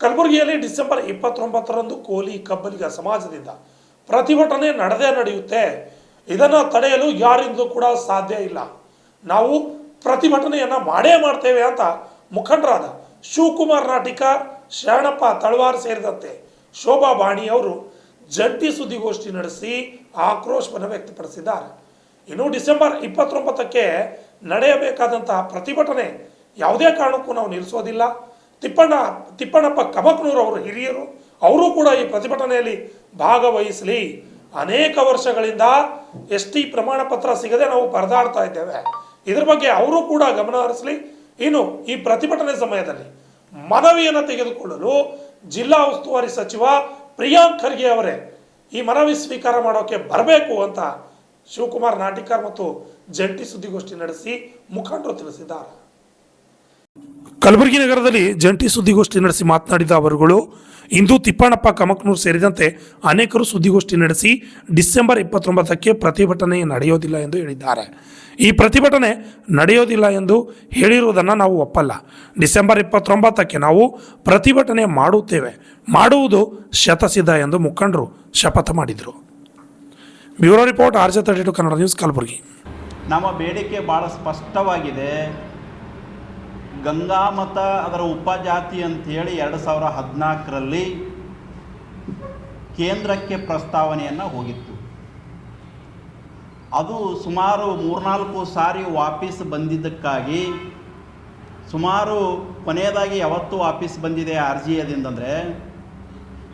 ಕಲಬುರಗಿಯಲ್ಲಿ ಡಿಸೆಂಬರ್ 29ರಂದು ಕೋಲಿ ಕಬ್ಬಲಿಗ ಸಮಾಜದಿಂದ ಪ್ರತಿಭಟನೆ ನಡೆಯುತ್ತೆ. ಇದನ್ನು ತಡೆಯಲು ಯಾರಿಂದಲೂ ಕೂಡ ಸಾಧ್ಯ ಇಲ್ಲ. ನಾವು ಪ್ರತಿಭಟನೆಯನ್ನು ಮಾಡ್ತೇವೆ ಅಂತ ಮುಖಂಡರಾದ ಶಿವಕುಮಾರ್ ನಾಟಿಕಾರ್, ಶರಣಪ್ಪ ತಳವಾರ್ ಸೇರಿದಂತೆ ಶೋಭಾ ಬಾಣಿ ಅವರು ಜಂಟಿ ಸುದ್ದಿಗೋಷ್ಠಿ ನಡೆಸಿ ಆಕ್ರೋಶವನ್ನು ವ್ಯಕ್ತಪಡಿಸಿದ್ದಾರೆ. ಇನ್ನು ಡಿಸೆಂಬರ್ 29ಕ್ಕೆ ನಡೆಯಬೇಕಾದಂತಹ ಪ್ರತಿಭಟನೆ ಯಾವುದೇ ಕಾರಣಕ್ಕೂ ನಾವು ನಿಲ್ಲಿಸೋದಿಲ್ಲ. ತಿಪ್ಪಣ್ಣಪ್ಪ ಕಮಕ್ನೂರ್ ಅವರು ಹಿರಿಯರು, ಅವರು ಕೂಡ ಈ ಪ್ರತಿಭಟನೆಯಲ್ಲಿ ಭಾಗವಹಿಸಲಿ. ಅನೇಕ ವರ್ಷಗಳಿಂದ ST ಪ್ರಮಾಣ ಪತ್ರ ಸಿಗದೆ ನಾವು ಪರದಾಡ್ತಾ ಇದ್ದೇವೆ. ಇದ್ರ ಬಗ್ಗೆ ಅವರು ಕೂಡ ಗಮನ ಹರಿಸಲಿ. ಇನ್ನು ಈ ಪ್ರತಿಭಟನೆ ಸಮಯದಲ್ಲಿ ಮನವಿಯನ್ನು ತೆಗೆದುಕೊಳ್ಳಲು ಜಿಲ್ಲಾ ಉಸ್ತುವಾರಿ ಸಚಿವ ಪ್ರಿಯಾಂಕ್ ಖರ್ಗೆ ಅವರೇ ಈ ಮನವಿ ಸ್ವೀಕಾರ ಮಾಡೋಕೆ ಬರಬೇಕು ಅಂತ ಶಿವಕುಮಾರ್ ನಾಟಿಕಾರ್ ಮತ್ತು ಜಂಟಿ ಸುದ್ದಿಗೋಷ್ಠಿ ನಡೆಸಿ ಮುಖಂಡರು ತಿಳಿಸಿದ್ದಾರೆ. ಕಲಬುರಗಿ ನಗರದಲ್ಲಿ ಜಂಟಿ ಸುದ್ದಿಗೋಷ್ಠಿ ನಡೆಸಿ ಮಾತನಾಡಿದ ಅವರುಗಳು ಇಂದು ತಿಪ್ಪಣ್ಣಪ್ಪ ಕಮಕ್ನೂರ್ ಸೇರಿದಂತೆ ಅನೇಕರು ಸುದ್ದಿಗೋಷ್ಠಿ ನಡೆಸಿ ಡಿಸೆಂಬರ್ 29ಕ್ಕೆ ಪ್ರತಿಭಟನೆ ನಡೆಯೋದಿಲ್ಲ ಎಂದು ಹೇಳಿದ್ದಾರೆ. ಈ ಪ್ರತಿಭಟನೆ ನಡೆಯೋದಿಲ್ಲ ಎಂದು ಹೇಳಿರುವುದನ್ನು ನಾವು ಒಪ್ಪಲ್ಲ. ಡಿಸೆಂಬರ್ 29ಕ್ಕೆ ನಾವು ಪ್ರತಿಭಟನೆ ಮಾಡುವುದು ಶತಸಿದ್ಧ ಎಂದು ಮುಖಂಡರು ಶಪಥ ಮಾಡಿದರು. Bureau report RJ32 Kannada news Kalaburagi. ನಮ್ಮ ಬೇಡಿಕೆ ಭಾಳ ಸ್ಪಷ್ಟವಾಗಿದೆ. ಗಂಗಾಮತ ಅದರ ಉಪಜಾತಿ ಅಂಥೇಳಿ 2014ರಲ್ಲಿ ಕೇಂದ್ರಕ್ಕೆ ಪ್ರಸ್ತಾವನೆಯನ್ನು ಹೋಗಿತ್ತು. ಅದು ಸುಮಾರು 3-4 ಸಾರಿ ವಾಪಸ್ ಬಂದಿದ್ದಕ್ಕಾಗಿ ಸುಮಾರು ಕೊನೆಯದಾಗಿ ಯಾವತ್ತು ವಾಪಸ್ ಬಂದಿದೆ ಅರ್ಜಿಯದಿಂದಂದರೆ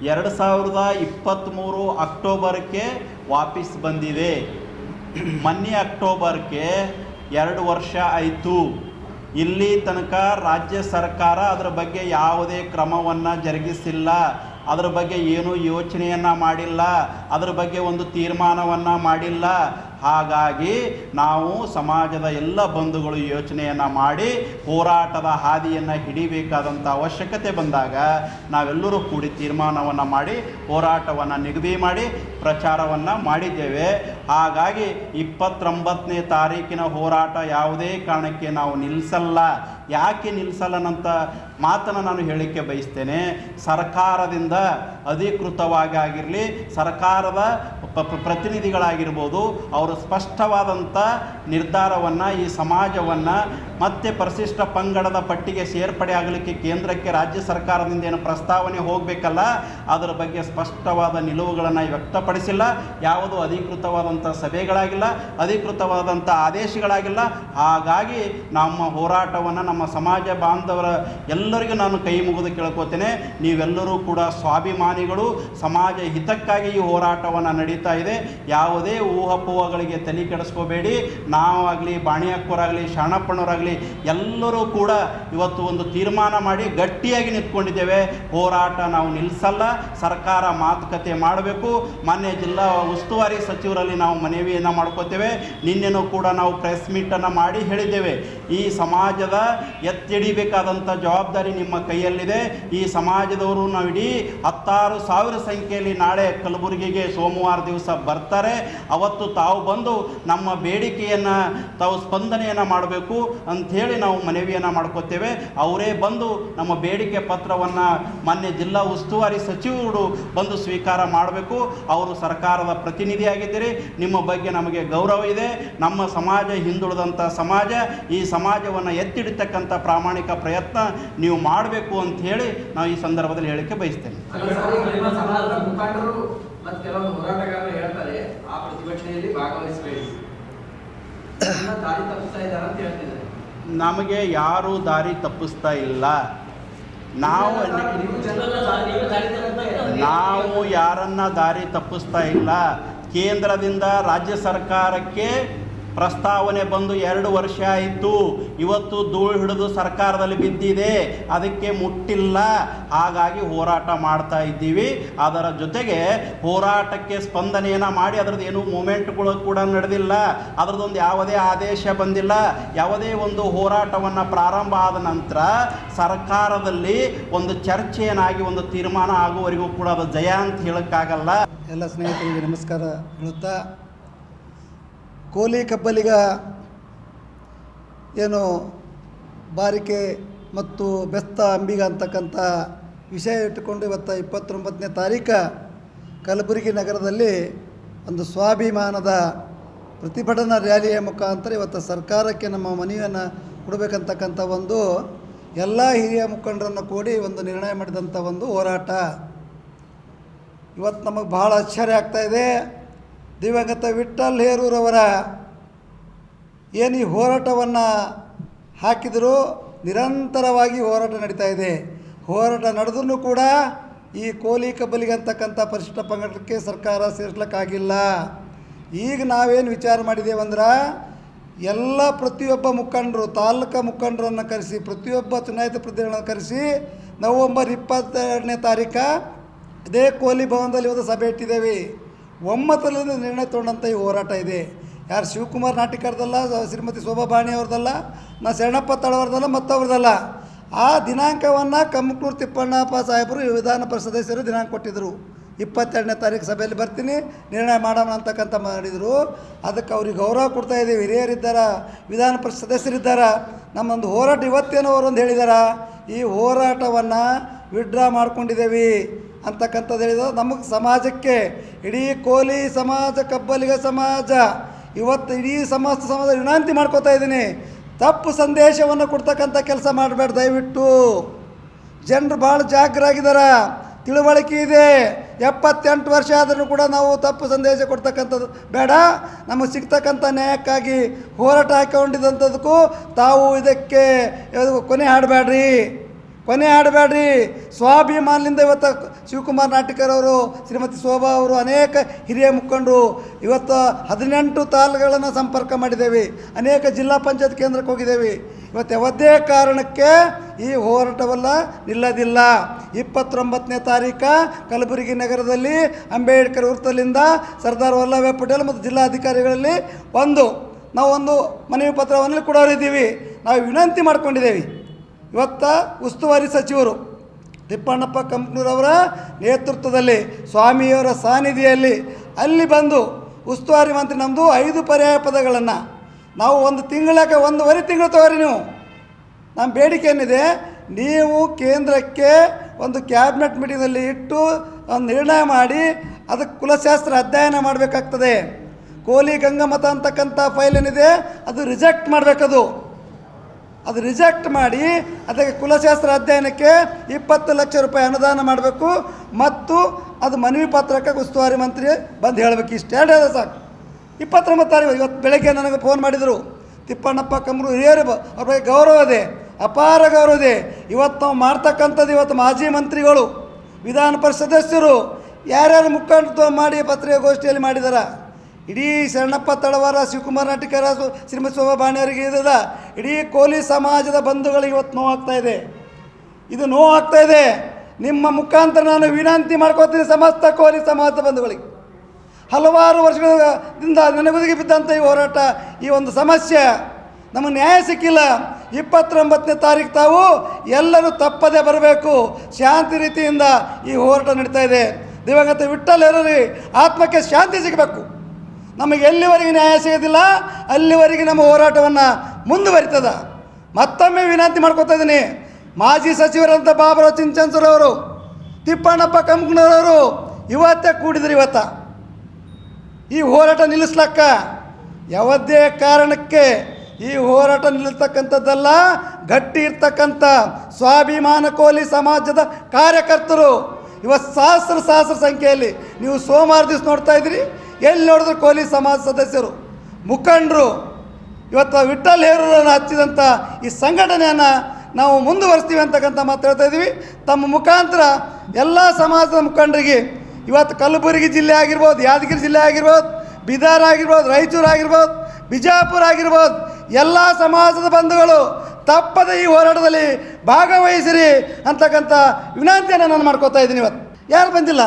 2023 ಅಕ್ಟೋಬರ್ಗೆ ವಾಪಸ್ ಬಂದಿದೆ. ಮೊನ್ನೆ ಅಕ್ಟೋಬರ್ಗೆ 2 ವರ್ಷ ಆಯಿತು. ಇಲ್ಲಿ ತನಕ ರಾಜ್ಯ ಸರ್ಕಾರ ಅದರ ಬಗ್ಗೆ ಯಾವುದೇ ಕ್ರಮವನ್ನು ಜರುಗಿಸಿಲ್ಲ. ಅದರ ಬಗ್ಗೆ ಏನೂ ಯೋಚನೆಯನ್ನು ಮಾಡಿಲ್ಲ. ಅದರ ಬಗ್ಗೆ ಒಂದು ತೀರ್ಮಾನವನ್ನು ಮಾಡಿಲ್ಲ. ಹಾಗಾಗಿ ನಾವು ಸಮಾಜದ ಎಲ್ಲ ಬಂಧುಗಳು ಯೋಚನೆಯನ್ನು ಮಾಡಿ ಹೋರಾಟದ ಹಾದಿಯನ್ನು ಹಿಡಿಬೇಕಾದಂಥ ಅವಶ್ಯಕತೆ ಬಂದಾಗ ನಾವೆಲ್ಲರೂ ಕೂಡಿ ತೀರ್ಮಾನವನ್ನು ಮಾಡಿ ಹೋರಾಟವನ್ನು ನಿಗದಿ ಮಾಡಿ ಪ್ರಚಾರವನ್ನು ಮಾಡಿದ್ದೇವೆ. ಹಾಗಾಗಿ 29ನೇ ತಾರೀಕಿನ ಹೋರಾಟ ಯಾವುದೇ ಕಾರಣಕ್ಕೆ ನಾವು ನಿಲ್ಲಿಸಲ್ಲ. ಯಾಕೆ ನಿಲ್ಲಿಸಲ್ಲನಂತ ಮಾತನ್ನು ನಾನು ಹೇಳಲಿಕ್ಕೆ ಬಯಸ್ತೇನೆ. ಸರ್ಕಾರದಿಂದ ಅಧಿಕೃತವಾಗಿ ಆಗಿರಲಿ, ಸರ್ಕಾರದ ಪ್ರತಿನಿಧಿಗಳಾಗಿರ್ಬೋದು, ಅವರು ಸ್ಪಷ್ಟವಾದಂಥ ನಿರ್ಧಾರವನ್ನು ಈ ಸಮಾಜವನ್ನು ಮತ್ತೆ ಪರಿಶಿಷ್ಟ ಪಂಗಡದ ಪಟ್ಟಿಗೆ ಸೇರ್ಪಡೆ ಆಗಲಿಕ್ಕೆ ಕೇಂದ್ರಕ್ಕೆ ರಾಜ್ಯ ಸರ್ಕಾರದಿಂದ ಏನು ಪ್ರಸ್ತಾವನೆ ಹೋಗಬೇಕಲ್ಲ, ಅದರ ಬಗ್ಗೆ ಸ್ಪಷ್ಟವಾದ ನಿಲುವುಗಳನ್ನು ವ್ಯಕ್ತಪಡಿಸಿಲ್ಲ. ಯಾವುದು ಅಧಿಕೃತವಾದಂಥ ಸಭೆಗಳಾಗಿಲ್ಲ, ಅಧಿಕೃತವಾದಂಥ ಆದೇಶಗಳಾಗಿಲ್ಲ. ಹಾಗಾಗಿ ನಮ್ಮ ಹೋರಾಟವನ್ನು ನಮ್ಮ ಸಮಾಜ ಬಾಂಧವರ ಎಲ್ಲರಿಗೂ ನಾನು ಕೈ ಮುಗಿದು ಕೇಳ್ಕೋತೇನೆ, ನೀವೆಲ್ಲರೂ ಕೂಡ ಸ್ವಾಭಿಮಾನಿಗಳು. ಸಮಾಜ ಹಿತಕ್ಕಾಗಿ ಈ ಹೋರಾಟವನ್ನು ನಡೀತಾ ಇದೆ. ಯಾವುದೇ ಊಹಾಪೋಹಗಳಿಗೆ ತಲೆ ಕೆಡಿಸ್ಕೋಬೇಡಿ. ನಾವಾಗಲಿ, ಬಾಣಿಯಕ್ಕವರಾಗಲಿ, ಶರಣಪ್ಪನವರಾಗಲಿ ಎಲ್ಲರೂ ಕೂಡ ಇವತ್ತು ಒಂದು ತೀರ್ಮಾನ ಮಾಡಿ ಗಟ್ಟಿಯಾಗಿ ನಿಂತ್ಕೊಂಡಿದ್ದೇವೆ. ಹೋರಾಟ ನಾವು ನಿಲ್ಲಿಸಲ್ಲ. ಸರ್ಕಾರ ಮಾತುಕತೆ ಮಾಡಬೇಕು. ಮಾನ್ಯ ಜಿಲ್ಲಾ ಉಸ್ತುವಾರಿ ಸಚಿವರಲ್ಲಿ ನಾವು ಮನವಿಯನ್ನು ಮಾಡ್ಕೋತೇವೆ. ನಿನ್ನೆನೂ ಕೂಡ ನಾವು ಪ್ರೆಸ್ ಮೀಟನ್ನು ಮಾಡಿ ಹೇಳಿದ್ದೇವೆ, ಈ ಸಮಾಜದ ಎತ್ತಿಡಿಬೇಕಾದಂಥ ಜವಾಬ್ದಾರಿ ನಿಮ್ಮ ಕೈಯಲ್ಲಿದೆ. ಈ ಸಮಾಜದವರು ನಾವು ಇಡೀ 16,000 ಸಂಖ್ಯೆಯಲ್ಲಿ ನಾಳೆ ಕಲಬುರಗಿಗೆ ಸೋಮವಾರ ದಿವಸ ಬರ್ತಾರೆ. ಅವತ್ತು ತಾವು ಬಂದು ನಮ್ಮ ಬೇಡಿಕೆಯನ್ನು ತಾವು ಸ್ಪಂದನೆಯನ್ನು ಮಾಡಬೇಕು ಅಂಥೇಳಿ ನಾವು ಮನವಿಯನ್ನು ಮಾಡ್ಕೋತೇವೆ. ಅವರೇ ಬಂದು ನಮ್ಮ ಬೇಡಿಕೆ ಪತ್ರವನ್ನು ಮಾನ್ಯ ಜಿಲ್ಲಾ ಉಸ್ತುವಾರಿ ಸಚಿವರು ಬಂದು ಸ್ವೀಕಾರ ಮಾಡಬೇಕು. ಅವರು ಸರ್ಕಾರದ ಪ್ರತಿನಿಧಿಯಾಗಿದ್ದೀರಿ. ನಿಮ್ಮ ಬಗ್ಗೆ ನಮಗೆ ಗೌರವ ಇದೆ. ನಮ್ಮ ಸಮಾಜ ಹಿಂದುಳಿದಂಥ ಸಮಾಜ. ಈ ಸಮಾಜವನ್ನು ಎತ್ತಿಡಿತಕ್ಕಂಥ ಪ್ರಾಮಾಣಿಕ ಪ್ರಯತ್ನ ನೀವು ಮಾಡಬೇಕು ಅಂತ ಹೇಳಿ ನಾವು ಈ ಸಂದರ್ಭದಲ್ಲಿ ಹೇಳಿಕೆ ಬಯಸ್ತೇನೆ. ಕೆಲವೊಂದು ಹೋರಾಟಗಾರರು ಹೇಳ್ತಾರೆ ಆ ಪ್ರತಿಭಟನೆಯಲ್ಲಿ ಭಾಗವಹಿಸಬೇಡಿ, ದಾರಿ ತಪ್ಪಿಸ್ತಾ ಇದ್ದಾರೆ ಅಂತ ಹೇಳ್ತಿದ್ದಾರೆ. ನಮಗೆ ಯಾರೂ ದಾರಿ ತಪ್ಪಿಸ್ತಾ ಇಲ್ಲ. ನಾವು ಯಾರನ್ನ ದಾರಿ ತಪ್ಪಿಸ್ತಾ ಇಲ್ಲ. ಕೇಂದ್ರದಿಂದ ರಾಜ್ಯ ಸರ್ಕಾರಕ್ಕೆ ಪ್ರಸ್ತಾವನೆ ಬಂದು 2 ವರ್ಷ ಆಯಿತು. ಇವತ್ತು ಧೂಳು ಹಿಡಿದು ಸರ್ಕಾರದಲ್ಲಿ ಬಿದ್ದಿದೆ, ಅದಕ್ಕೆ ಮುಟ್ಟಿಲ್ಲ. ಹಾಗಾಗಿ ಹೋರಾಟ ಮಾಡ್ತಾ ಇದ್ದೀವಿ. ಅದರ ಜೊತೆಗೆ ಹೋರಾಟಕ್ಕೆ ಸ್ಪಂದನೆಯನ್ನು ಮಾಡಿ ಅದರದ್ದು ಏನೂ ಮೂಮೆಂಟ್ಗಳು ಕೂಡ ನಡೆದಿಲ್ಲ. ಅದರದ್ದೊಂದು ಯಾವುದೇ ಆದೇಶ ಬಂದಿಲ್ಲ. ಯಾವುದೇ ಒಂದು ಹೋರಾಟವನ್ನು ಪ್ರಾರಂಭ ಆದ ನಂತರ ಸರ್ಕಾರದಲ್ಲಿ ಒಂದು ಚರ್ಚೆಯನ್ನಾಗಿ ಒಂದು ತೀರ್ಮಾನ ಆಗುವವರೆಗೂ ಕೂಡ ಅದು ಜಯ ಅಂತ ಹೇಳೋಕ್ಕಾಗಲ್ಲ. ಎಲ್ಲ ಸ್ನೇಹಿತರಿಗೆ ನಮಸ್ಕಾರ ಹೇಳುತ್ತಾ, ಕೋಲಿ ಕಬ್ಬಲಿಗ ಏನು ಬಾರಿಕೆ ಮತ್ತು ಬೆಸ್ತ ಅಂಬಿಗ ಅಂತಕ್ಕಂಥ ವಿಷಯ ಇಟ್ಟುಕೊಂಡು ಇವತ್ತು 29ನೇ ತಾರೀಕು ಕಲಬುರಗಿ ನಗರದಲ್ಲಿ ಒಂದು ಸ್ವಾಭಿಮಾನದ ಪ್ರತಿಭಟನಾ ರ್ಯಾಲಿಯ ಮುಖಾಂತರ ಇವತ್ತು ಸರ್ಕಾರಕ್ಕೆ ನಮ್ಮ ಮನವಿಯನ್ನು ಕೊಡಬೇಕಂತಕ್ಕಂಥ ಒಂದು ಎಲ್ಲ ಹಿರಿಯ ಮುಖಂಡರನ್ನು ಕೂಡಿ ಒಂದು ನಿರ್ಣಯ ಮಾಡಿದಂಥ ಒಂದು ಹೋರಾಟ. ಇವತ್ತು ನಮಗೆ ಭಾಳ ಆಶ್ಚರ್ಯ ಆಗ್ತಾಯಿದೆ. ದಿವಂಗತ ವಿಠ್ಠಲ್ ಹೇರೂರವರ ಏನು ಈ ಹೋರಾಟವನ್ನು ಹಾಕಿದರೂ ನಿರಂತರವಾಗಿ ಹೋರಾಟ ನಡೀತಾ ಇದೆ. ಹೋರಾಟ ನಡೆದ್ರೂ ಕೂಡ ಈ ಕೋಲಿ ಕಬ್ಬಲಿಗೆ ಅಂತಕ್ಕಂಥ ಪರಿಶಿಷ್ಟ ಪಂಗಡಕ್ಕೆ ಸರ್ಕಾರ ಸೇರಿಸ್ಲಿಕ್ಕಾಗಿಲ್ಲ. ಈಗ ನಾವೇನು ವಿಚಾರ ಮಾಡಿದ್ದೇವಂದ್ರೆ ಎಲ್ಲ ಪ್ರತಿಯೊಬ್ಬ ಮುಖಂಡರು, ತಾಲೂಕು ಮುಖಂಡರನ್ನು ಕರೆಸಿ, ಪ್ರತಿಯೊಬ್ಬ ಚುನಾಯಿತ ಪ್ರತಿನಿಧಿಗಳನ್ನು ಕರೆಸಿ ನವೆಂಬರ್ 22ನೇ ತಾರೀಕು ಇದೇ ಕೋಲಿ ಭವನದಲ್ಲಿ ಇವತ್ತು ಸಭೆ ಇಟ್ಟಿದ್ದೇವೆ. ಒಮ್ಮತದಿಂದ ನಿರ್ಣಯ ತೊಗೊಂಡಂಥ ಈ ಹೋರಾಟ ಇದೆ. ಯಾರು ಶಿವಕುಮಾರ್ ನಾಟಿಕರ್ದಲ್ಲ, ಶ್ರೀಮತಿ ಶೋಭಾ ಬಾಣಿ ಅವ್ರದ್ದಲ್ಲ, ನಾ ಶರಣಪ್ಪ ತಳವರ್ದಲ್ಲ, ಮತ್ತವ್ರದ್ದಲ್ಲ. ಆ ದಿನಾಂಕವನ್ನು ಕಮ್ಮಕ್ಳೂರು ತಿಪ್ಪಣ್ಣಪ್ಪ ಸಾಹೇಬರು ವಿಧಾನ ಪರಿಷತ್ ಸದಸ್ಯರು ದಿನಾಂಕ ಕೊಟ್ಟಿದ್ದರು. 22ನೇ ತಾರೀಕು ಸಭೆಯಲ್ಲಿ ಬರ್ತೀನಿ, ನಿರ್ಣಯ ಮಾಡೋಣ ಅಂತಕ್ಕಂಥ ಮಾಡಿದರು. ಅದಕ್ಕೆ ಅವ್ರಿಗೆ ಗೌರವ ಕೊಡ್ತಾಯಿದ್ದೀವಿ. ಹಿರಿಯರಿದ್ದಾರೆ, ವಿಧಾನ ಪರಿಷತ್ ಸದಸ್ಯರಿದ್ದಾರೆ. ನಮ್ಮೊಂದು ಹೋರಾಟ ಇವತ್ತೇನೋ ಅವರೊಂದು ಹೇಳಿದಾರ, ಈ ಹೋರಾಟವನ್ನು ವಿಡ್ರಾ ಮಾಡ್ಕೊಂಡಿದ್ದೇವೆ ಅಂತಕ್ಕಂಥದ್ದು ಹೇಳಿದ್ರು. ನಮಗೆ ಸಮಾಜಕ್ಕೆ, ಇಡೀ ಕೋಲಿ ಸಮಾಜ, ಕಬ್ಬಲಿಗ ಸಮಾಜ, ಇವತ್ತು ಇಡೀ ಸಮಾಜ ವಿನಂತಿ ಮಾಡ್ಕೋತಾ ಇದ್ದೀನಿ, ತಪ್ಪು ಸಂದೇಶವನ್ನು ಕೊಡ್ತಕ್ಕಂಥ ಕೆಲಸ ಮಾಡಬೇಡ. ದಯವಿಟ್ಟು ಜನರು ಭಾಳ ಜಾಗರಾಗಿದ್ದಾರೆ, ತಿಳುವಳಿಕೆ ಇದೆ. 78 ವರ್ಷ ಆದರೂ ಕೂಡ ನಾವು ತಪ್ಪು ಸಂದೇಶ ಕೊಡ್ತಕ್ಕಂಥದ್ದು ಬೇಡ. ನಮಗೆ ಸಿಗ್ತಕ್ಕಂಥ ನ್ಯಾಯಕ್ಕಾಗಿ ಹೋರಾಟ ಹಾಕೊಂಡಿದ್ದಂಥದಕ್ಕೂ ತಾವು ಇದಕ್ಕೆ ಕೊನೆ ಹಾಡಬೇಡ್ರಿ. ಸ್ವಾಭಿಮಾನದಿಂದ ಇವತ್ತು ಶಿವಕುಮಾರ್ ನಾಟಿಕರ್ ಅವರು, ಶ್ರೀಮತಿ ಶೋಭಾ ಅವರು, ಅನೇಕ ಹಿರಿಯ ಮುಖಂಡರು ಇವತ್ತು 18 ತಾಲೂಕುಗಳನ್ನು ಸಂಪರ್ಕ ಮಾಡಿದ್ದೇವೆ, ಅನೇಕ ಜಿಲ್ಲಾ ಪಂಚಾಯತ್ ಕೇಂದ್ರಕ್ಕೆ ಹೋಗಿದ್ದೇವೆ. ಇವತ್ತು ಯಾವುದೇ ಕಾರಣಕ್ಕೆ ಈ ಹೋರಾಟವೆಲ್ಲ ನಿಲ್ಲದಿಲ್ಲ. 29ನೇ ತಾರೀಕು ಕಲಬುರಗಿ ನಗರದಲ್ಲಿ ಅಂಬೇಡ್ಕರ್ ವೃತ್ತದಿಂದ ಸರ್ದಾರ್ ವಲ್ಲಭಾಯ್ ಪಟೇಲ್ ಮತ್ತು ಜಿಲ್ಲಾಧಿಕಾರಿಗಳಲ್ಲಿ ನಾವು ಒಂದು ಮನವಿ ಪತ್ರವನ್ನು ಕೊಡೋರಿದ್ದೀವಿ. ನಾವು ವಿನಂತಿ ಮಾಡ್ಕೊಂಡಿದ್ದೇವೆ. ಇವತ್ತು ಉಸ್ತುವಾರಿ ಸಚಿವರು ತಿಪ್ಪಣ್ಣಪ್ಪ ಕಂಪ್ನೂರವರ ನೇತೃತ್ವದಲ್ಲಿ, ಸ್ವಾಮಿಯವರ ಸಾನ್ನಿಧ್ಯದಲ್ಲಿ ಅಲ್ಲಿ ಬಂದು ಉಸ್ತುವಾರಿ ಮಂತ್ರಿ ನಮ್ಮದು 5 ಪರ್ಯಾಯ ಪದಗಳನ್ನು ನಾವು 1 ತಿಂಗಳಕ್ಕೆ 1.5 ತಿಂಗಳು ತಗೋರಿ. ನಮ್ಮ ಬೇಡಿಕೆ ಏನಿದೆ, ನೀವು ಕೇಂದ್ರಕ್ಕೆ ಒಂದು ಕ್ಯಾಬಿನೆಟ್ ಮೀಟಿಂಗಲ್ಲಿ ಇಟ್ಟು ಒಂದು ನಿರ್ಣಯ ಮಾಡಿ ಅದಕ್ಕೆ ಕುಲಶಾಸ್ತ್ರ ಅಧ್ಯಯನ ಮಾಡಬೇಕಾಗ್ತದೆ. ಕೋಲಿ ಗಂಗಮತ ಅಂತಕ್ಕಂಥ ಫೈಲ್ ಏನಿದೆ ಅದು ರಿಜೆಕ್ಟ್ ಮಾಡಬೇಕದು. ಅದು ರಿಜೆಕ್ಟ್ ಮಾಡಿ ಅದಕ್ಕೆ ಕುಲಶಾಸ್ತ್ರ ಅಧ್ಯಯನಕ್ಕೆ 20 ಲಕ್ಷ ರೂಪಾಯಿ ಅನುದಾನ ಮಾಡಬೇಕು. ಮತ್ತು ಅದು ಮನವಿ ಪತ್ರಕ್ಕೆ ಉಸ್ತುವಾರಿ ಮಂತ್ರಿ ಬಂದು ಹೇಳಬೇಕು. ಇಷ್ಟು ಹೇಳಿದ ಸಾಕು. 29 ತಾರೀಕು ಇವತ್ತು ಬೆಳಗ್ಗೆ ನನಗೆ ಫೋನ್ ಮಾಡಿದರು. ತಿಪ್ಪಣ್ಣಪ್ಪ ಕಂಬ್ರು ಹಿರಿಯರು, ಅವ್ರ ಬಗ್ಗೆ ಗೌರವ ಇದೆ, ಅಪಾರ ಗೌರವ ಇದೆ. ಇವತ್ತು ನಾವು ಮಾಡ್ತಕ್ಕಂಥದ್ದು, ಇವತ್ತು ಮಾಜಿ ಮಂತ್ರಿಗಳು, ವಿಧಾನ ಪರಿಷತ್ ಸದಸ್ಯರು, ಯಾರ್ಯಾರು ಮುಖಂಡತ್ವ ಮಾಡಿ ಪತ್ರಿಕಾಗೋಷ್ಠಿಯಲ್ಲಿ ಮಾಡಿದಾರ. ಇಡೀ ಶರಣಪ್ಪ ತಳವಾರ, ಶಿವಕುಮಾರ್ ನಾಟಿಕರ, ಶ್ರೀಮತಿ ಶೋಭಾ ಬಾಣಿಯವರಿಗೆ ಇದದ ಇಡೀ ಕೋಲಿ ಸಮಾಜದ ಬಂಧುಗಳಿಗೆ ಇವತ್ತು ನೋವಾಗ್ತಾಯಿದೆ. ಇದು ನೋವಾಗ್ತಾಯಿದೆ. ನಿಮ್ಮ ಮುಖಾಂತರ ನಾನು ವಿನಂತಿ ಮಾಡ್ಕೋತೀನಿ ಸಮಸ್ತ ಕೋಲಿ ಸಮಾಜದ ಬಂಧುಗಳಿಗೆ. ಹಲವಾರು ವರ್ಷಗಳಿಂದ ನೆನಗುದಿಗೆ ಬಿದ್ದಂಥ ಈ ಹೋರಾಟ, ಈ ಒಂದು ಸಮಸ್ಯೆ ನಮಗೆ ನ್ಯಾಯ ಸಿಕ್ಕಿಲ್ಲ. 29ನೇ ತಾರೀಕು ತಾವು ಎಲ್ಲರೂ ತಪ್ಪದೇ ಬರಬೇಕು. ಶಾಂತಿ ರೀತಿಯಿಂದ ಈ ಹೋರಾಟ ನಡೀತಾ ಇದೆ. ದಿವಂಗತ ವಿಠ್ಠಲ್ ಹೇರೂರಿ ಆತ್ಮಕ್ಕೆ ಶಾಂತಿ ಸಿಗಬೇಕು. ನಮಗೆ ಎಲ್ಲಿವರೆಗೆ ನ್ಯಾಯ ಸಿಗೋದಿಲ್ಲ ಅಲ್ಲಿವರೆಗೆ ನಮ್ಮ ಹೋರಾಟವನ್ನು ಮುಂದುವರಿತದ. ಮತ್ತೊಮ್ಮೆ ವಿನಂತಿ ಮಾಡ್ಕೋತಾ ಇದ್ದೀನಿ, ಮಾಜಿ ಸಚಿವರಂಥ ಬಾಬುರಾವ್ ಚಿಂಚನ್ಸೂರವರು, ತಿಪ್ಪಣ್ಣಪ್ಪ ಕಂಕನೂರವರು ಇವತ್ತೇ ಕೂಡಿದ್ರು. ಈ ಹೋರಾಟ ನಿಲ್ಲಿಸ್ಲಕ್ಕ ಯಾವುದೇ ಕಾರಣಕ್ಕೆ ಈ ಹೋರಾಟ ನಿಲ್ಲಿಸ್ತಕ್ಕಂಥದ್ದಲ್ಲ. ಗಟ್ಟಿ ಇರ್ತಕ್ಕಂಥ ಸ್ವಾಭಿಮಾನ ಕೋಲಿ ಸಮಾಜದ ಕಾರ್ಯಕರ್ತರು ಇವತ್ತು ಸಹಸ್ರ ಸಂಖ್ಯೆಯಲ್ಲಿ ನೀವು ಸೋಮವಾರ ದಿವಸ ನೋಡ್ತಾ ಇದ್ದೀರಿ. ಎಲ್ಲಿ ನೋಡಿದ್ರು ಕೋಲಿ ಸಮಾಜ ಸದಸ್ಯರು, ಮುಖಂಡರು ಇವತ್ತು ವಿಠ್ಠಲ್ ಹೇರೂರನ್ನು ಹಚ್ಚಿದಂಥ ಈ ಸಂಘಟನೆಯನ್ನು ನಾವು ಮುಂದುವರಿಸ್ತೀವಿ ಅಂತಕ್ಕಂಥ ಮಾತು ಹೇಳ್ತಾ ಇದ್ದೀವಿ. ತಮ್ಮ ಮುಖಾಂತರ ಎಲ್ಲ ಸಮಾಜದ ಮುಖಂಡರಿಗೆ ಇವತ್ತು ಕಲಬುರಗಿ ಜಿಲ್ಲೆ ಆಗಿರ್ಬೋದು, ಯಾದಗಿರಿ ಜಿಲ್ಲೆ ಆಗಿರ್ಬೋದು, ಬೀದರ್ ಆಗಿರ್ಬೋದು, ರಾಯಚೂರು ಆಗಿರ್ಬೋದು, ಬಿಜಾಪುರ ಆಗಿರ್ಬೋದು, ಎಲ್ಲ ಸಮಾಜದ ಬಂಧುಗಳು ತಪ್ಪದ ಈ ಹೋರಾಟದಲ್ಲಿ ಭಾಗವಹಿಸಿರಿ ಅಂತಕ್ಕಂಥ ವಿನಂತಿಯನ್ನು ನಾನು ಮಾಡ್ಕೋತಾ ಇದ್ದೀನಿ. ಇವತ್ತು ಯಾರು ಬಂದಿಲ್ಲ.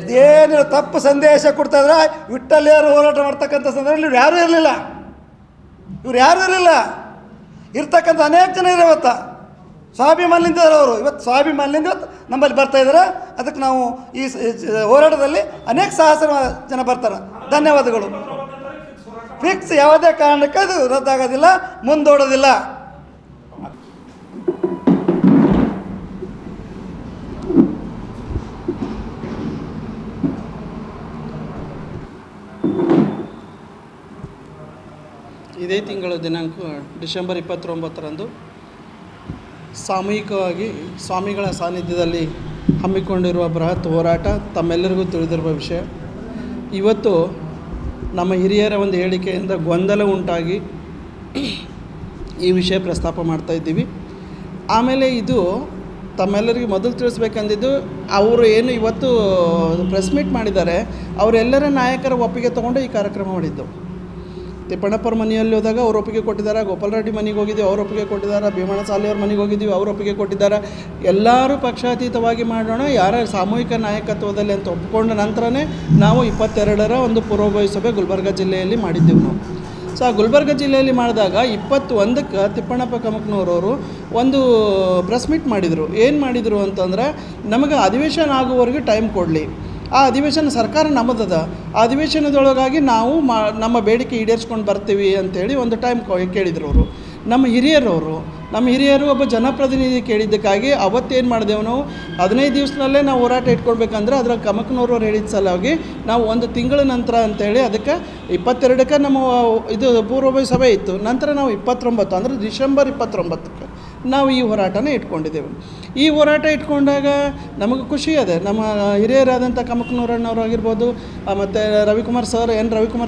ಇದೇನು ತಪ್ಪು ಸಂದೇಶ ಕೊಡ್ತಾ ಇದ್ರೆ ವಿಠ್ಠಲ್ ಹೇರೂರು ಹೋರಾಟ ಮಾಡ್ತಕ್ಕಂಥ ಸಂದರ್ಭದಲ್ಲಿ ಇವ್ರು ಯಾರೂ ಇರಲಿಲ್ಲ. ಇರ್ತಕ್ಕಂಥ ಅನೇಕ ಜನ ಇರೋ ಇವತ್ತು ಸ್ವಾಭಿಮಾನದಿಂದ ಅವರು ಇವತ್ತು ಸ್ವಾಭಿಮಾನದಿಂದ ಇವತ್ತು ನಮ್ಮಲ್ಲಿ ಬರ್ತಾಯಿದ್ದಾರೆ. ಅದಕ್ಕೆ ನಾವು ಈ ಹೋರಾಟದಲ್ಲಿ ಅನೇಕ ಸಹಸ್ರ ಜನ ಬರ್ತಾರೆ. ಧನ್ಯವಾದಗಳು. ಫಿಕ್ಸ್, ಯಾವುದೇ ಕಾರಣಕ್ಕೆ ಅದು ರದ್ದಾಗೋದಿಲ್ಲ, ಮುಂದೂಡೋದಿಲ್ಲ. ಇದೇ ತಿಂಗಳ ದಿನಾಂಕ ಡಿಸೆಂಬರ್ 29ರಂದು ಸಾಮೂಹಿಕವಾಗಿ ಸ್ವಾಮಿಗಳ ಸಾನ್ನಿಧ್ಯದಲ್ಲಿ ಹಮ್ಮಿಕೊಂಡಿರುವ ಬೃಹತ್ ಹೋರಾಟ ತಮ್ಮೆಲ್ಲರಿಗೂ ತಿಳಿದಿರುವ ವಿಷಯ. ಇವತ್ತು ನಮ್ಮ ಹಿರಿಯರ ಒಂದು ಹೇಳಿಕೆಯಿಂದ ಗೊಂದಲ ಉಂಟಾಗಿ ಈ ವಿಷಯ ಪ್ರಸ್ತಾಪ ಮಾಡ್ತಾ ಇದ್ದೀವಿ. ಆಮೇಲೆ ಇದು ತಮ್ಮೆಲ್ಲರಿಗೂ ಮೊದಲು ತಿಳಿಸ್ಬೇಕಂದಿದ್ದು, ಅವರು ಏನು ಇವತ್ತು ಪ್ರೆಸ್ ಮೀಟ್ ಮಾಡಿದ್ದಾರೆ, ಅವರೆಲ್ಲರ ನಾಯಕರ ಒಪ್ಪಿಗೆ ತೊಗೊಂಡು ಈ ಕಾರ್ಯಕ್ರಮ ಮಾಡಿದ್ದು. ತಿಪ್ಪಣ್ಣಪ್ಪರ ಮನೆಯಲ್ಲಿ ಹೋದಾಗ ಅವ್ರು ಒಪ್ಪಿಗೆ ಕೊಟ್ಟಿದ್ದಾರೆ, ಗೋಪಾಲ್ ರೆಡ್ಡಿ ಮನೆಗೆ ಹೋಗಿದ್ದೀವಿ, ಅವ್ರು ಒಪ್ಪಿಗೆ ಕೊಟ್ಟಿದ್ದಾರೆ, ಭೀಮಣ್ಣ ಸಾಲಿಯವ್ರ ಮನೆಗೆ ಹೋಗಿದ್ದೀವಿ, ಅವ್ರು ಒಪ್ಪಿಗೆ ಕೊಟ್ಟಿದ್ದಾರೆ. ಎಲ್ಲರೂ ಪಕ್ಷಾತೀತವಾಗಿ ಮಾಡೋಣ, ಯಾರ ಸಾಮೂಹಿಕ ನಾಯಕತ್ವದಲ್ಲಿ ಅಂತ ಒಪ್ಪಿಕೊಂಡ ನಂತರನೇ ನಾವು 22ರ ಒಂದು ಪೂರ್ವಭಾವಿ ಸಭೆ ಗುಲ್ಬರ್ಗ ಜಿಲ್ಲೆಯಲ್ಲಿ ಮಾಡಿದ್ದೀವಿ ನಾವು. ಸೊ ಆ ಗುಲ್ಬರ್ಗ ಜಿಲ್ಲೆಯಲ್ಲಿ ಮಾಡಿದಾಗ 21ಕ್ಕೆ ತಿಪ್ಪಣ್ಣಪ್ಪ ಕಮಕ್ನೂರವರು ಒಂದು ಪ್ರೆಸ್ ಮೀಟ್ ಮಾಡಿದರು. ಏನು ಮಾಡಿದರು ಅಂತಂದರೆ, ನಮಗೆ ಅಧಿವೇಶನ ಆಗುವವರೆಗೆ ಟೈಮ್ ಕೊಡಲಿ, ಆ ಅಧಿವೇಶನ ಸರ್ಕಾರ ನಮ್ಮದದ, ಆ ಅಧಿವೇಶನದೊಳಗಾಗಿ ನಾವು ನಮ್ಮ ಬೇಡಿಕೆ ಈಡೇರಿಸ್ಕೊಂಡು ಬರ್ತೀವಿ ಅಂಥೇಳಿ ಒಂದು ಟೈಮ್ ಕೇಳಿದ್ರು ಅವರು. ನಮ್ಮ ಹಿರಿಯರು ಒಬ್ಬ ಜನಪ್ರತಿನಿಧಿ ಕೇಳಿದ್ದಕ್ಕಾಗಿ ಅವತ್ತೇನು ಮಾಡಿದೆವು ನಾವು, 15 ದಿವಸದಲ್ಲೇ ನಾವು ಹೋರಾಟ ಇಟ್ಕೊಳ್ಬೇಕಂದ್ರೆ ಅದರ ಕಮಕ್ನೂರವ್ರು ಹೇಳಿದ ಸಲುವಾಗಿ ನಾವು 1 ತಿಂಗಳ ನಂತರ ಅಂಥೇಳಿ ಅದಕ್ಕೆ 22ಕ್ಕೆ ನಮ್ಮ ಇದು ಪೂರ್ವಭಾವಿ ಸಭೆ ಇತ್ತು. ನಂತರ ನಾವು 29 ಅಂದರೆ ಡಿಸೆಂಬರ್ 29ಕ್ಕೆ ನಾವು ಈ ಹೋರಾಟನ ಇಟ್ಕೊಂಡಿದ್ದೇವೆ. ಈ ಹೋರಾಟ ಇಟ್ಕೊಂಡಾಗ ನಮಗೆ ಖುಷಿ ಇದೆ. ನಮ್ಮ ಹಿರಿಯರಾದಂಥ ಕಮಕ್ನೂರಣ್ಣವ್ರು ಆಗಿರ್ಬೋದು, ಮತ್ತು ರವಿಕುಮಾರ್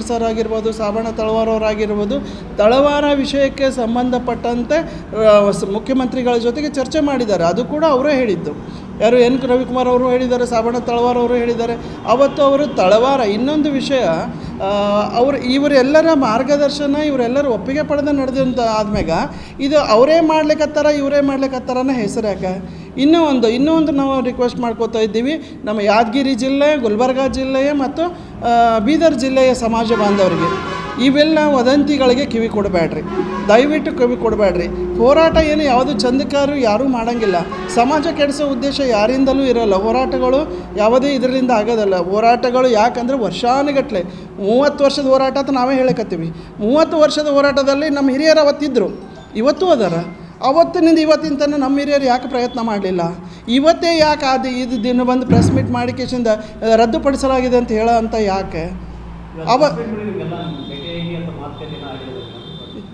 ಸರ್ ಆಗಿರ್ಬೋದು, ಸಾಬಣ್ಣ ತಳವಾರವರಾಗಿರ್ಬೋದು, ತಳವಾರ ವಿಷಯಕ್ಕೆ ಸಂಬಂಧಪಟ್ಟಂತೆ ಮುಖ್ಯಮಂತ್ರಿಗಳ ಜೊತೆಗೆ ಚರ್ಚೆ ಮಾಡಿದ್ದಾರೆ. ಅದು ಕೂಡ ಅವರೇ ಹೇಳಿದ್ದು. ಯಾರು ರವಿಕುಮಾರ್ ಅವರು ಹೇಳಿದ್ದಾರೆ, ಸಾಬಣ್ಣ ತಳವಾರ ಅವರು ಹೇಳಿದ್ದಾರೆ. ಅವತ್ತು ಅವರು ತಳವಾರ ಇನ್ನೊಂದು ವಿಷಯ, ಇವರೆಲ್ಲರ ಮಾರ್ಗದರ್ಶನ, ಇವರೆಲ್ಲರೂ ಒಪ್ಪಿಗೆ ಪಡೆದ ನಡೆದಂಥ ಆದ್ಮ್ಯಾಗ ಇದು ಅವರೇ ಇವರೇ ಮಾಡ್ಲಿಕ್ಕತ್ತಾರನ್ನ ಹೆಸರು ಯಾಕೆ? ಇನ್ನೂ ಒಂದು ನಾವು ರಿಕ್ವೆಸ್ಟ್ ಮಾಡ್ಕೋತಾ ಇದ್ದೀವಿ, ನಮ್ಮ ಯಾದಗಿರಿ ಜಿಲ್ಲೆ, ಗುಲ್ಬರ್ಗ ಜಿಲ್ಲೆಯ ಮತ್ತು ಬೀದರ್ ಜಿಲ್ಲೆಯ ಸಮಾಜ ಬಾಂಧವರಿಗೆ ಇವೆಲ್ಲ ವದಂತಿಗಳಿಗೆ ಕಿವಿ ಕೊಡಬೇಡ್ರಿ, ದಯವಿಟ್ಟು ಕಿವಿ ಕೊಡಬೇಡ್ರಿ. ಹೋರಾಟ ಏನು ಯಾವುದು ಚಂದಕಾರು ಯಾರೂ ಮಾಡೋಂಗಿಲ್ಲ. ಸಮಾಜ ಕೆಡಿಸೋ ಉದ್ದೇಶ ಯಾರಿಂದಲೂ ಇರೋಲ್ಲ. ಹೋರಾಟಗಳು ಯಾವುದೇ ಇದರಿಂದ ಆಗೋದಲ್ಲ. ಹೋರಾಟಗಳು ಯಾಕಂದರೆ ವರ್ಷಾನುಗಟ್ಟಲೆ 30 ವರ್ಷದ ಹೋರಾಟ ಅಂತ ನಾವೇ ಹೇಳಕತ್ತೀವಿ. 30 ವರ್ಷದ ಹೋರಾಟದಲ್ಲಿ ನಮ್ಮ ಹಿರಿಯರು ಅವತ್ತಿದ್ದರು, ಇವತ್ತೂ ಅದಾರ. ಅವತ್ತಿನಿಂದ ಇವತ್ತಿನ ತನಕ ನಮ್ಮ ಹಿರಿಯರು ಯಾಕೆ ಪ್ರಯತ್ನ ಮಾಡಲಿಲ್ಲ? ಇವತ್ತೇ ಯಾಕೆ ಇದು ದಿನ ಬಂದು ಪ್ರೆಸ್ ಮೀಟ್ ಮಾಡಿ ಕೇಸಿಂದ ರದ್ದುಪಡಿಸಲಾಗಿದೆ ಅಂತ ಹೇಳೋ ಅಂತ ಯಾಕೆ?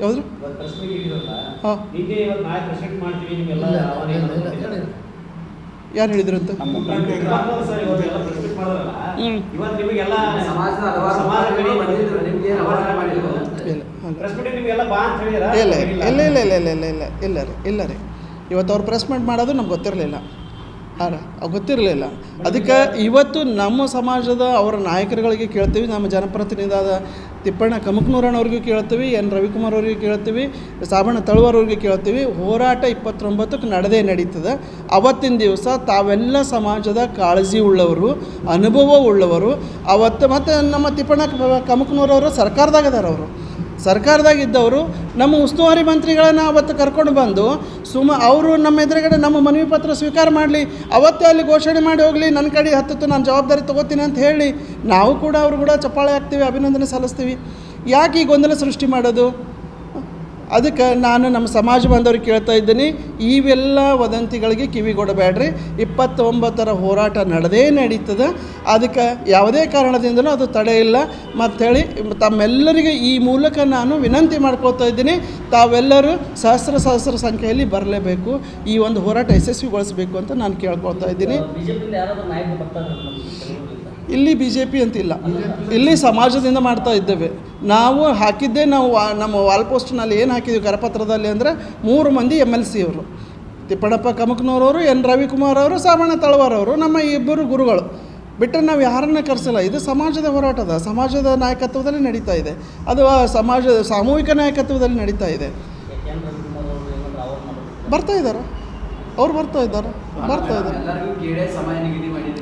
ಯಾವುದು ಯಾರು ಹೇಳಿದ್ರು ಅಂತ? ಇಲ್ಲ ರೀ ಇವತ್ತು ಅವ್ರು ಪ್ರೆಸ್ ಮೀಟ್ ಮಾಡೋದು ನಮ್ಗೆ ಗೊತ್ತಿರಲಿಲ್ಲ. ಗೊತ್ತಿರಲಿಲ್ಲ. ಅದಕ್ಕೆ ಇವತ್ತು ನಮ್ಮ ಸಮಾಜದ ಅವರ ನಾಯಕರುಗಳಿಗೆ ಕೇಳ್ತೀವಿ, ನಮ್ಮ ಜನಪ್ರತಿನಿಧಿಯಾದ ತಿಪ್ಪಣ್ಣ ಕಮಕ್ನೂರಣ್ಣವ್ರಿಗೂ ಕೇಳ್ತೀವಿ, ರವಿಕುಮಾರ್ ಅವ್ರಿಗೆ ಕೇಳ್ತೀವಿ, ಸಾಬಣ್ಣ ತಳವಾರವ್ರಿಗೆ ಕೇಳ್ತೀವಿ. ಹೋರಾಟ 29ಕ್ಕೆ ನಡೀತದೆ. ಅವತ್ತಿನ ದಿವಸ ತಾವೆಲ್ಲ ಸಮಾಜದ ಕಾಳಜಿ ಉಳ್ಳವರು, ಅನುಭವ ಉಳ್ಳವರು. ಅವತ್ತು ಮತ್ತು ನಮ್ಮ ತಿಪ್ಪಣ್ಣ ಕಮಕ್ನೂರವರು ಸರ್ಕಾರದಾಗಿದ್ದವರು ನಮ್ಮ ಉಸ್ತುವಾರಿ ಮಂತ್ರಿಗಳನ್ನು ಅವತ್ತು ಕರ್ಕೊಂಡು ಬಂದು ಅವರು ನಮ್ಮ ಎದುರುಗಡೆ ನಮ್ಮ ಮನವಿ ಪತ್ರ ಸ್ವೀಕಾರ ಮಾಡಲಿ, ಅವತ್ತೇ ಅಲ್ಲಿ ಘೋಷಣೆ ಮಾಡಿ ಹೋಗಲಿ, ನನ್ನ ಕಡೆ ಹತ್ತಿತ್ತು, ನಾನು ಜವಾಬ್ದಾರಿ ತೊಗೋತೀನಿ ಅಂತ ಹೇಳಿ ನಾವು ಕೂಡ ಅವರು ಕೂಡ ಚಪ್ಪಾಳೆ ಹಾಕ್ತೀವಿ, ಅಭಿನಂದನೆ ಸಲ್ಲಿಸ್ತೀವಿ. ಯಾಕೆ ಈ ಗೊಂದಲ ಸೃಷ್ಟಿ ಮಾಡೋದು? ಅದಕ್ಕೆ ನಾನು ನಮ್ಮ ಸಮಾಜ ಬಾಂಧವ್ರಿಗೆ ಕೇಳ್ತಾ ಇದ್ದೀನಿ, ಇವೆಲ್ಲ ವದಂತಿಗಳಿಗೆ ಕಿವಿಗೊಡಬೇಡ್ರಿ. 29ರ ಹೋರಾಟ ನಡೀತದೆ. ಅದಕ್ಕೆ ಯಾವುದೇ ಕಾರಣದಿಂದಲೂ ಅದು ತಡೆ ಇಲ್ಲ ಮತ್ತೇಳಿ ತಮ್ಮೆಲ್ಲರಿಗೆ ಈ ಮೂಲಕ ನಾನು ವಿನಂತಿ ಮಾಡ್ಕೊಳ್ತಾ ಇದ್ದೀನಿ. ತಾವೆಲ್ಲರೂ ಸಹಸ್ರ ಸಂಖ್ಯೆಯಲ್ಲಿ ಬರಲೇಬೇಕು, ಈ ಒಂದು ಹೋರಾಟ ಯಶಸ್ವಿಗೊಳಿಸಬೇಕು ಅಂತ ನಾನು ಕೇಳ್ಕೊಳ್ತಾ ಇದ್ದೀನಿ. ಇಲ್ಲಿ BJP ಅಂತಿಲ್ಲ, ಇಲ್ಲಿ ಸಮಾಜದಿಂದ ಮಾಡ್ತಾ ಇದ್ದೇವೆ. ನಾವು ಹಾಕಿದ್ದೇ ನಮ್ಮ ವಾಲ್ ಪೋಸ್ಟ್ನಲ್ಲಿ ಏನು ಹಾಕಿದ್ದೀವಿ ಕರಪತ್ರದಲ್ಲಿ ಅಂದರೆ 3 ಮಂದಿ MLC ಅವರು, ತಿಪ್ಪಣ್ಣಪ್ಪ ಕಮಕ್ನೂರವರು, ರವಿಕುಮಾರ್ ಅವರು, ಸಾಬಣ್ಣ ತಳವಾರವರು, ನಮ್ಮ 2 ಗುರುಗಳು ಬಿಟ್ಟರೆ ನಾವು ಯಾರನ್ನ ಕರೆಸಲ್ಲ. ಇದು ಸಮಾಜದ ಹೋರಾಟದ ಸಮಾಜದ ನಾಯಕತ್ವದಲ್ಲಿ ನಡೀತಾ ಇದೆ. ಅದು ಸಮಾಜದ ಸಾಮೂಹಿಕ ನಾಯಕತ್ವದಲ್ಲಿ ನಡೀತಾ ಇದೆ. ಬರ್ತಾ ಇದ್ದಾರೆ.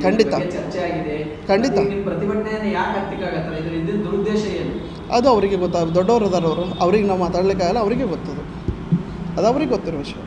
ಖಂಡಿತ ಅದು ಅವರಿಗೆ ಗೊತ್ತಾಗ, ದೊಡ್ಡವರು ಅದಾರ ಅವರು, ಅವ್ರಿಗೆ ನಾವು ಮಾತಾಡ್ಲಿಕ್ಕಾಗಲ್ಲ, ಅವರಿಗೆ ಗೊತ್ತದು, ಅದು ಅವ್ರಿಗೆ ಗೊತ್ತಿರೋ ವಿಷಯ.